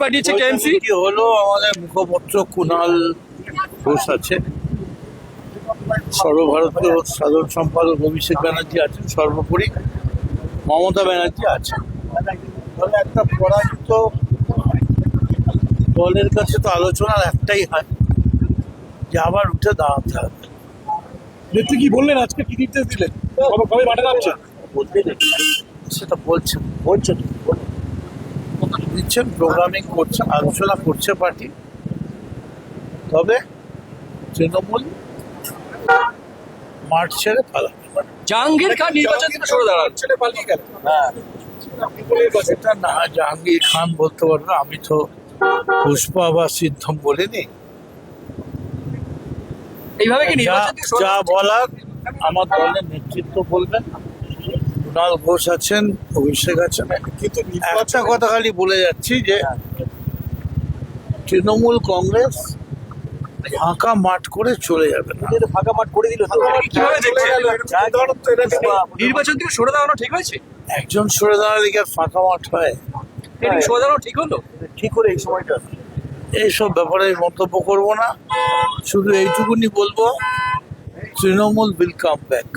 পাঠিয়েছে কেএমসি। কি হলো, আমাদের মুখপত্র কুণাল ঘোষ আছে, সর্বভারতীয় সাধারণ সম্পাদক অভিষেক ব্যানার্জি আছেন, সর্বোপরি মমতা ব্যানার্জি আছেন। তাহলে একটা পরাজিত দলের কাছে তো আলোচনার একটাই হয় যে আবার উঠে দাঁড়াতে হবে। নেত্রী কি বললেন, আজকে কি নির্দেশ দিলেন, কবে মাঠে নামছেন? সেটা বলছেন দিচ্ছেন, প্রোগ্রামিং করছেন, আলোচনা করছে পার্টি। তবে তৃণমূল মাঠ ছেড়ে পালাবে। জাহাঙ্গীর খান নির্বাচন থেকে সরে দাঁড়ান। ছেলে পালিয়ে গেল। সেটা না জাহাঙ্গীর খান বলতে পারবো না, আমি তো পুষ্পা বা সিদ্ধম বলিনি। এইভাবে কি যা নির্বাচন থেকে সরে যা দাঁড়ান? বলার আমার দলের নেতৃত্ব বলবেন। কুণাল ঘোষ আছেন, অভিষেক আছেন। কিন্তু একটা কথা খালি বলে যাচ্ছি যে তৃণমূল কংগ্রেস ফাঁকা মাঠ করে চলে যাবে না। ফাঁকা মাঠ করে দিল। কিভাবে দেখছেন? নির্বাচন থেকে সরে দাঁড়ানো ঠিক হয়েছে? একজন সরে দাঁড়ালে কি আর ফাঁকা মাঠ হয়? এটা কি সরে দাঁড়ানো ঠিক হলো? ঠিক করে এই সময়টা এইসব ব্যাপারে মন্তব্য করব না, শুধু এইটুকুনি বলবো তৃণমূল উইল কাম ব্যাক।